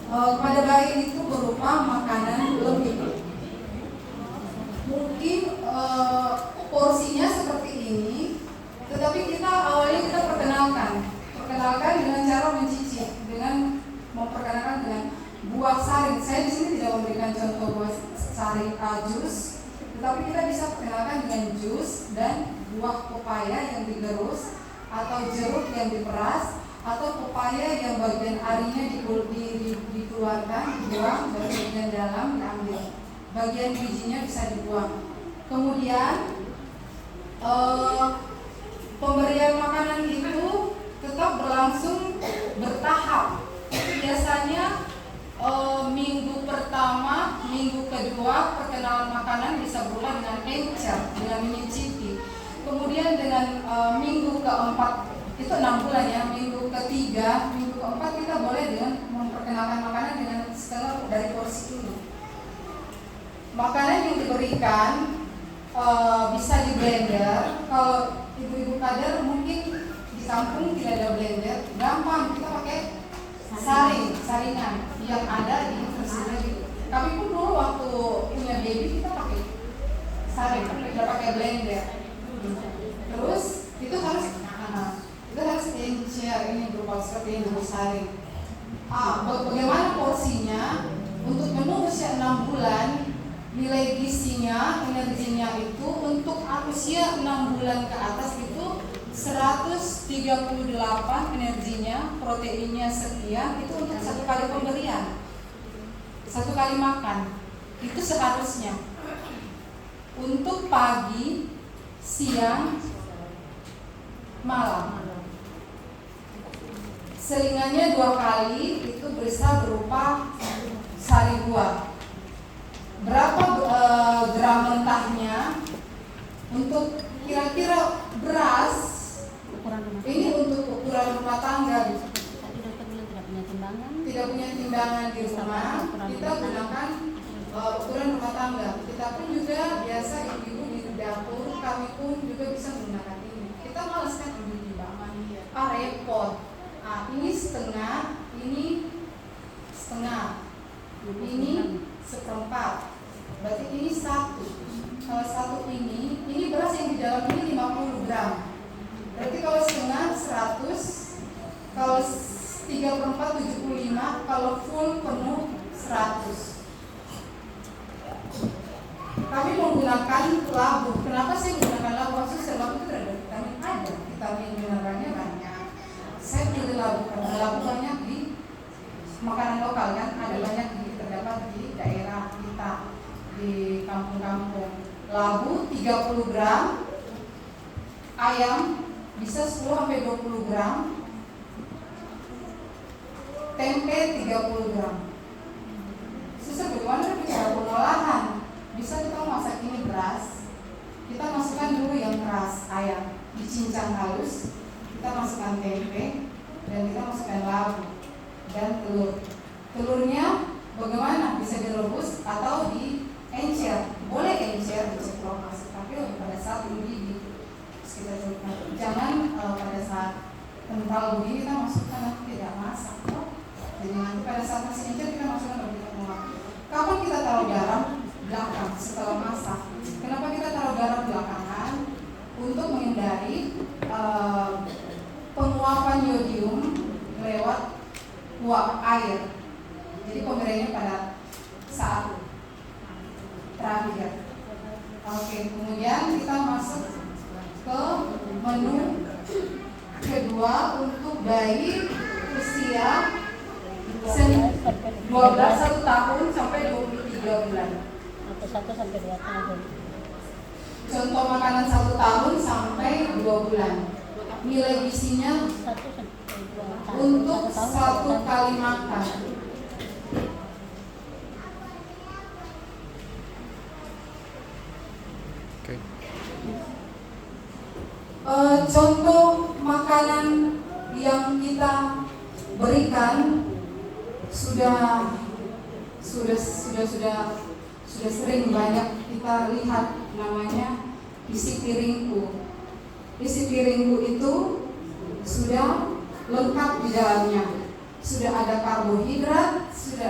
Kepada bayi itu berupa makanan lebih. Mungkin porsinya seperti ini, tetapi kita awalnya perkenalkan dengan cara mencicip, dengan memperkenalkan dengan buah saring. Saya di sini tidak memberikan contoh buah saring jus, tetapi kita bisa perkenalkan dengan jus dan buah pepaya yang digerus, atau jeruk yang diperas, atau pepaya yang bagian arinya dikeluarkan, dibuang, dan bagian dalam diambil. Bagian bijinya bisa dibuang. Kemudian pemberian makanan itu tetap berlangsung bertahap. Biasanya minggu pertama, minggu kedua perkenalan makanan bisa berupa dengan encer, dengan menyicipi. Kemudian dengan minggu keempat, itu 6 bulan ya, minggu ketiga, minggu keempat kita boleh dengan memperkenalkan makanan dengan setengah dari porsi ini. Makanan yang diberikan bisa di blender. Kalau ibu-ibu kader mungkin di kampung tidak ada blender, gampang, kita pakai saringan yang ada di tersedia gitu. Kami pun dulu waktu punya baby kita pakai saring, tidak pakai blender. Terus itu harus encer, ini berupa seperti ini, saring. Bagaimana porsinya? Untuk menu usia 6 bulan, nilai gizinya, energinya itu untuk usia 6 bulan ke atas itu 138 energinya, proteinnya sekian, itu untuk 1 kali pemberian, 1 kali makan. Itu seharusnya untuk pagi, siang, malam. Selingannya 2 kali, itu bisa berupa sari buah. Berapa gram mentahnya? Untuk kira-kira beras ini untuk ukuran rumah tangga. Tidak punya timbangan di rumah, kita gunakan ukuran rumah tangga. Kita pun juga biasa ibu-ibu di dapur, kami pun juga bisa menggunakan ini. Kita malas kan ambil timbangan, repot. Ini setengah, ini setengah, ini seperempat. Berarti ini 1. Kalau 1 ini beras yang di dalam ini 50 gram. Berarti kalau setengah 100, kalau 3/4 75, kalau full penuh 100. Kami menggunakan labu. Kenapa sih menggunakan labu? Maksudnya labu itu ada vitamin, vitamin mineralnya banyak. Saya pilih labu karena labu banyak di makanan lokal kan, ada banyak terdapat di daerah kita, di kampung-kampung. Labu 30 gram, ayam bisa 10-20 gram, tempe 30 gram. Susah bagaimana cara pengolahan? Bisa kita masak ini beras, kita masukkan dulu yang keras, ayam dicincang halus, kita masukkan tempe, dan kita masukkan labu dan telur. Telurnya bagaimana? Bisa direbus atau di encer. Boleh encer, diceplok masuk, tapi pada saat mendidih kita coba. Jangan pada saat kental begini kita masukkan, nanti tidak masak. Jadi nanti pada saat masih encer kita masukkan lebih kental. Kapan kita taruh garam? Belakang, setelah masak. Kenapa kita taruh garam belakangan? Untuk menghindari penguapan yodium lewat uap air. Jadi pemberiannya pada saat terakhir. Oke, kemudian kita masuk ke menu kedua untuk bayi usia 12 1 tahun sampai 23 bulan. Atau 1 sampai 2 tahun. Contoh makanan 1 tahun sampai 2 bulan. Nilai gizinya 1 sampai 2 tahun. untuk 1 kali makan. Contoh makanan yang kita berikan sudah sering banyak kita lihat, namanya isi piringku. Isi piringku itu sudah lengkap di dalamnya. Sudah ada karbohidrat, sudah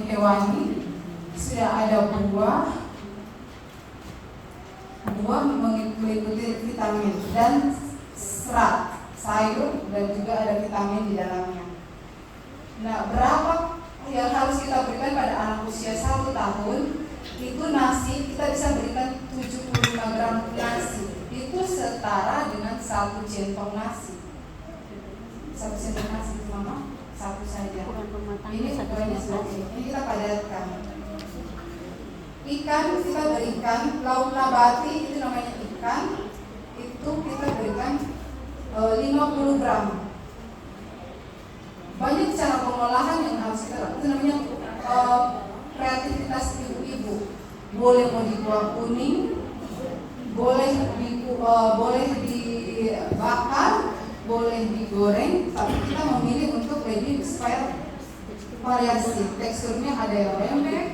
hewani, sudah ada buah meliputi vitamin dan serat, sayur, dan juga ada vitamin di dalamnya. Nah, berapa yang harus kita berikan pada anak usia 1 tahun? Itu nasi, kita bisa berikan 75 gram nasi. Itu setara dengan 1 centong nasi. 1 centong nasi itu mama, 1 saja. Ini ukurannya seperti ini, kita padatkan. Ikan kita berikan, lauk nabati itu namanya ikan, itu kita berikan 50 gram. Banyak cara pengolahan yang harus kita lakukan, itu namanya kreativitas ibu-ibu. Boleh mau di kuah kuning, boleh dibakar, boleh digoreng, tapi kita memilih untuk lebih supaya variasi. Teksturnya ada yang lembek,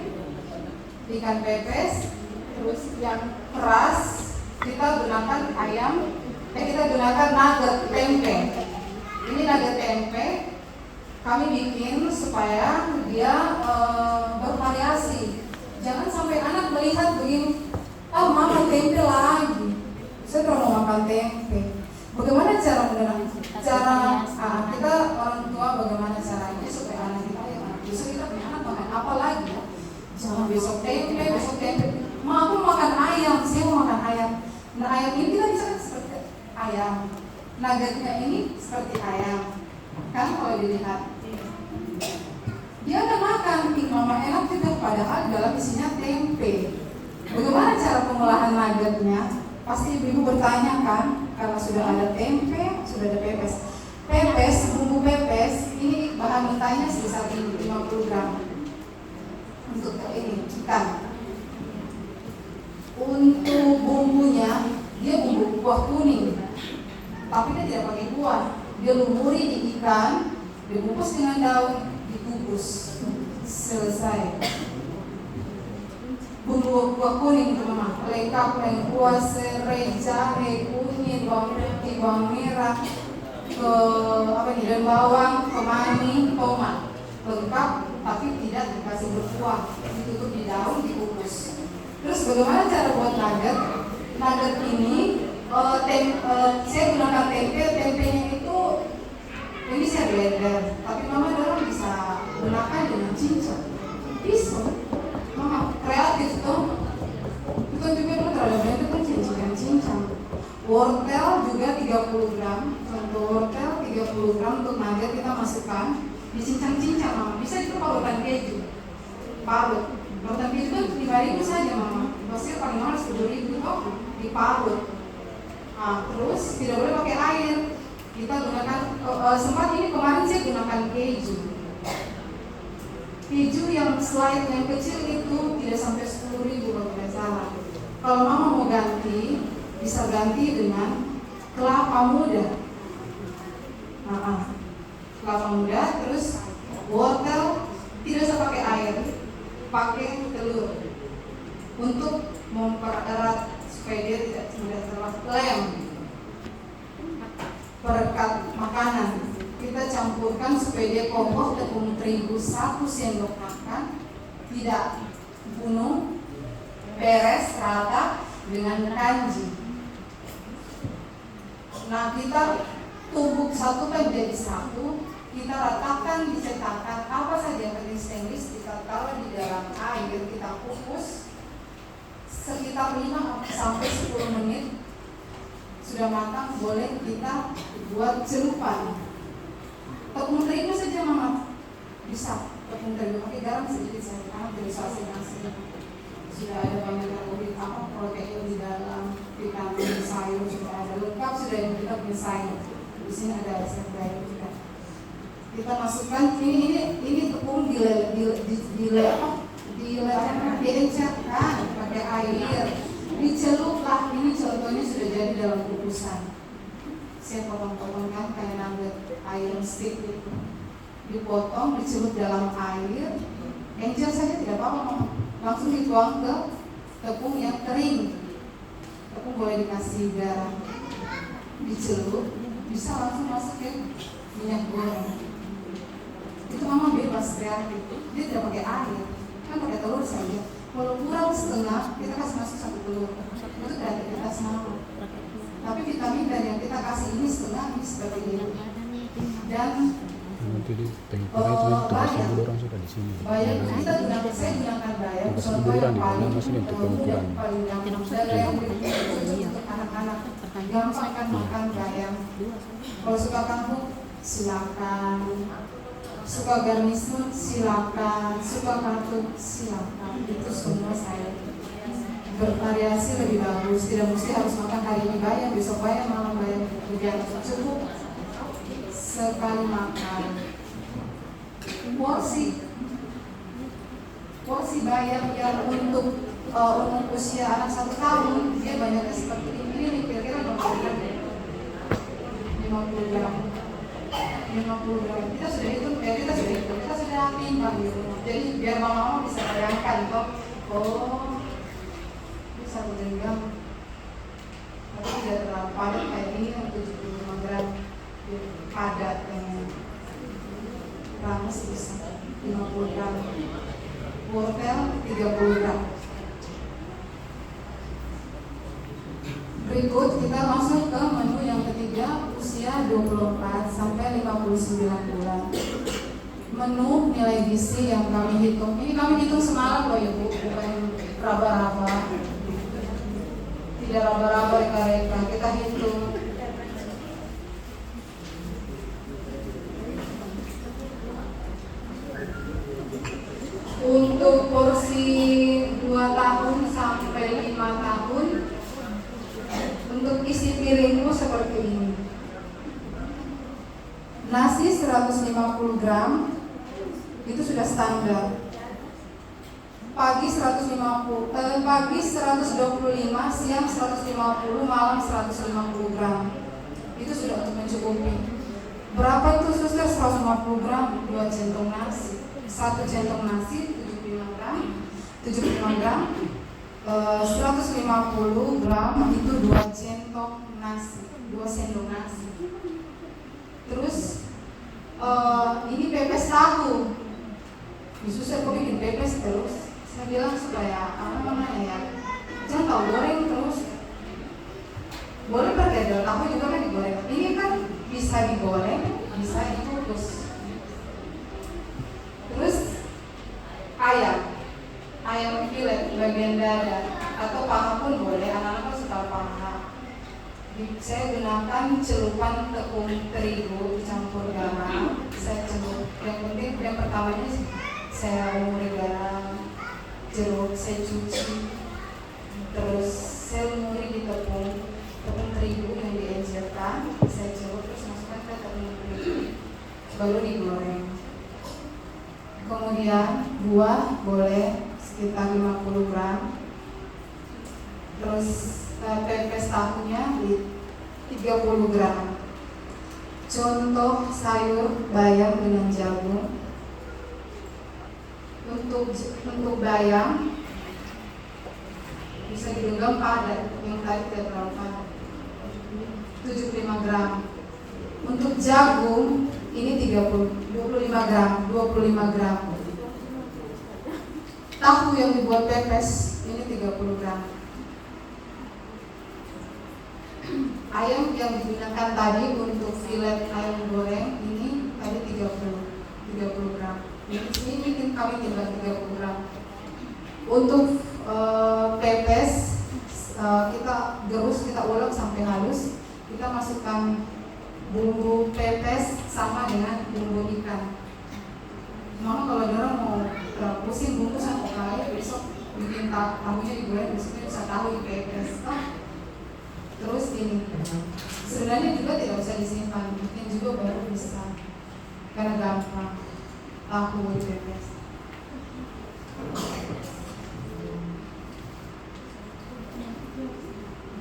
ikan pepes, terus yang keras kita gunakan kita gunakan nugget tempe. Ini nugget tempe kami bikin supaya dia bervariasi. Jangan sampai anak melihat begini, oh mama tempe lagi, saya mau makan tempe. Bagaimana cara kita orang tua bagaimana caranya supaya anak kita besok kita punya anak makan apa lagi ya? Jangan besok tempe. Ma aku makan ayam, saya mau makan ayam. Nah ayam ini kita bisa seperti ayam. Nuggetnya ini seperti ayam. Kan kalau dilihat dia akan makan, mama enak juga, padahal dalam isinya tempe. Bagaimana cara pengolahan nuggetnya? Pasti ibu bertanya kan, karena sudah ada tempe, sudah ada pepes. Bumbu pepes, ini bahan mentahnya sebesar ini 50 gram. Untuk ini ikan. Untuk bumbunya, dia bumbu kuah kuning, tapi dia tidak pakai kuah. Dia lumuri di ikan, dibungkus dengan daun, dikukus. Selesai. Bumbu kuah kuning teman-teman, lengkap lengkuas, serai, jahe, kunyit, bawang putih, bawang merah, dan bawang, kemangi, tomat, lengkap, tapi tidak dikasih berkuah, ditutup di daun, dikukus. Terus bagaimana cara buat nugget? Nugget ini saya gunakan tempenya itu ini saya blender, tapi mama dorong bisa gunakan dengan cincang, pisau. Mama kreatif tuh. Itu juga dulu terhadap blender kan cincang. Wortel juga 30 gram. Untuk wortel 30 gram untuk nugget kita masukkan dicincang-cincang mama. Bisa itu parutan keju. Parutan keju kan 5.000 saja mama. Pasti paling mahal 10.000 kok diparut. Nah, terus tidak boleh pakai air. Kita gunakan sempat ini kemarin saya gunakan keju yang slide yang kecil itu tidak sampai 10.000 kalau tidak salah. Kalau mama mau ganti, bisa ganti dengan kelapa muda. Kelapa muda, terus wortel tidak usah pakai air, pakai telur untuk mempererat supaya dia tidak terlalu lem. Perekat makanan kita campurkan supaya dia kokoh. Tepung terigu 1 sendok makan, tidak bunuh, beres rata dengan kanji. Nah kita tumbuk satukan menjadi satu, kita ratakan di cetakan apa saja yang penting stainless, kita taruh di dalam air, kita kukus sekitar 5 sampai 10 menit. Sudah matang, boleh kita buat celupan. Tepung terigu saja mama, bisa tepung terigu, pakai garam sedikit saja karena derisasi nasi. Sudah ada banyak protein di dalam, vitamin, sayur sudah ada lengkap, sudah yang kita punya sayur. Di sini ada resep lain juga. Kita masukkan ini tepung diencerkan pakai air. Diceluplah, ini contohnya sudah jadi dalam kukusan. Saya potong-potongkan kayak nugget ayam stick itu. Dipotong, dicelup dalam air. Encer saja tidak apa-apa, langsung dituang ke tepung yang kering. Tepung boleh dikasih garam, dicelup, bisa langsung masuk ke minyak goreng. Itu mama bebas kreatif, dia tidak pakai air. kan pakai telur saja. Kalau kurang setengah, kita kasih masuk 1 telur. Itu kreativitas mama. Tapi vitamin dari yang kita kasih ini setengah, ini seperti ini. Dan nanti di Tengipura itu tugasnya dulu orang sudah di sini. bayam kita gunakan, saya gunakan bayam. Tugas Contoh liburan yang di paling mana masih untuk pengukuran. paling gampang dan yang untuk anak-anak gampang kan makan bayam. Kalau suka kangkung silakan, suka garnisun silakan, suka kangkung silakan. Itu semua saya bervariasi lebih bagus. Tidak mesti harus makan hari ini bayam, besok bayam, malam bayam. Jadi cukup sekali makan. Porsi bayam yang untuk usia anak 1 tahun dia banyaknya seperti ini nih, kira-kira 50 gram. 50 gram. Kita sudah hitung, kita sudah timbang gitu. Jadi biar mama bisa bayangkan kok, oh ini 1 genggam, tapi tidak terlalu padat kayak ini yang 75 gram padat yang rames bisa 50 gram, wortel 30 gram. Berikut kita masuk ke menu yang ketiga, usia 24 sampai 59 bulan. Menu nilai gizi yang kami hitung, ini kami hitung semalam loh ibu, bukan raba-raba. Tidak raba-raba reka-reka, kita hitung. Untuk porsi 2 tahun sampai 5 tahun, untuk isi piringmu seperti ini. Nasi 150 gram, itu sudah standar. Pagi 125, siang 150, malam 150 gram. Itu sudah untuk mencukupi. Berapa itu suster? 150 gram, 2 centong nasi. 1 centong nasi 75 gram, 150 gram itu 2 centong nasi, 2 sendok nasi. Terus ini pepes tahu. Susah kok bikin pepes terus. Saya bilang supaya jangan tahu goreng terus. Boleh pakai tahu juga kan digoreng. Ini kan bisa digoreng, bisa dikukus. Terus ayam filet bagian dada atau paha pun boleh, anak-anak kan suka paha. Saya gunakan celupan tepung terigu campur garam. Saya celup. Yang penting yang pertamanya saya lumuri garam, jeruk saya cuci, terus saya lumuri di tepung terigu yang diencerkan. Saya celup terus masukkan ke tepung terigu, baru digoreng. Kemudian buah boleh sekitar 50 gram. Terus pepes tahunya 30 gram. Contoh sayur bayam dengan jagung. Untuk bayam bisa digenggam padat, yang tadi tidak terlalu padat, 75 gram. Untuk jagung ini 25 gram. Tahu yang dibuat pepes ini 30 gram. Ayam yang digunakan tadi untuk filet ayam goreng ini tadi 30 gram. Ini kami timbang 30 gram. Untuk pepes kita gerus, kita ulek sampai halus. Kita masukkan bumbu pepes sama dengan bumbu ikan. Mama kalau orang mau pusing bumbu satu kali, besok bikin tahunya digoreng, besoknya bisa tahu di pepes. Terus ini sebenarnya juga tidak usah disimpan, bikin juga baru bisa, karena gampang tahu di pepes.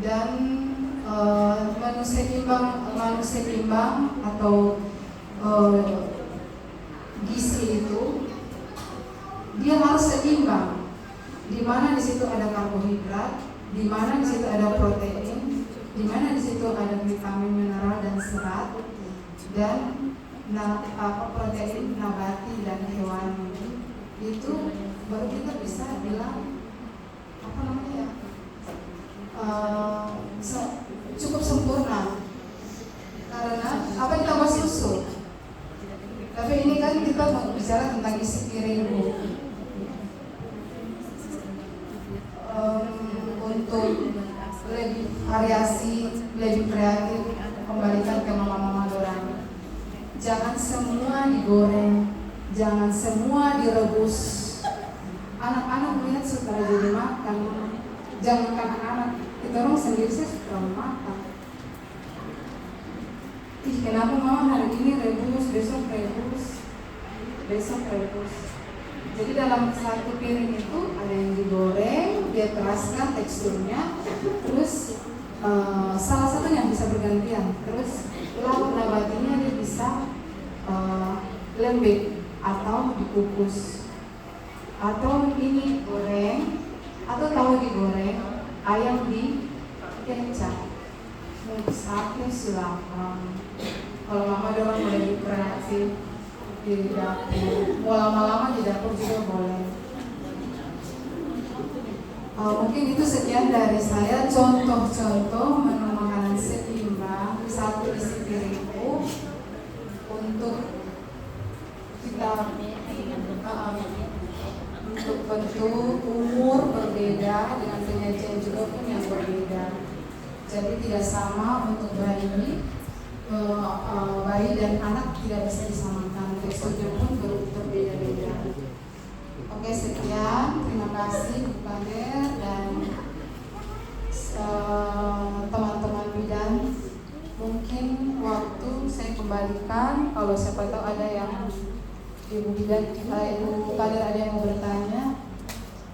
Dan menu seimbang atau gizi itu dia harus seimbang. Di mana di situ ada karbohidrat, di mana di situ ada protein, di mana di situ ada vitamin, mineral dan serat, dan protein nabati dan hewani. itu baru kita bisa bilang apa namanya ya, cukup sempurna. Karena apa ditambah susu. Tapi ini kan kita mau bicara tentang isi piring, Bu. Untuk lebih variasi, lebih kreatif, kembalikan ke mama-mama dorang. Jangan semua digoreng, jangan semua direbus. Anak-anak melihat suka jadi makan. Jangan anak-anak, kita orang sendiri sih suka makan. Ih, kenapa mama hari ini rebus, besok rebus, besok rebus. Jadi dalam satu piring itu ada yang digoreng, dia keraskan teksturnya, terus salah satunya bisa bergantian. Terus lauk nabatinya dia bisa lembek atau dikukus, atau ini goreng, atau tahu digoreng, ayam di kecap, sate silakan. Kalau mama dorang boleh lebih kreatif di dapur, mau lama-lama di dapur juga boleh. Mungkin itu sekian dari saya, contoh-contoh menu makanan seimbang satu isi piringku untuk kita untuk bentuk umur berbeda dengan penyajian juga pun yang berbeda. Jadi tidak sama untuk bayi dan anak tidak bisa disamakan, teksturnya pun berbeda-beda. Oke, sekian, terima kasih Bu Kader dan teman-teman bidan. Mungkin waktu saya kembalikan, kalau siapa tahu ada yang Ibu bidan, Ibu Kader ada yang mau bertanya.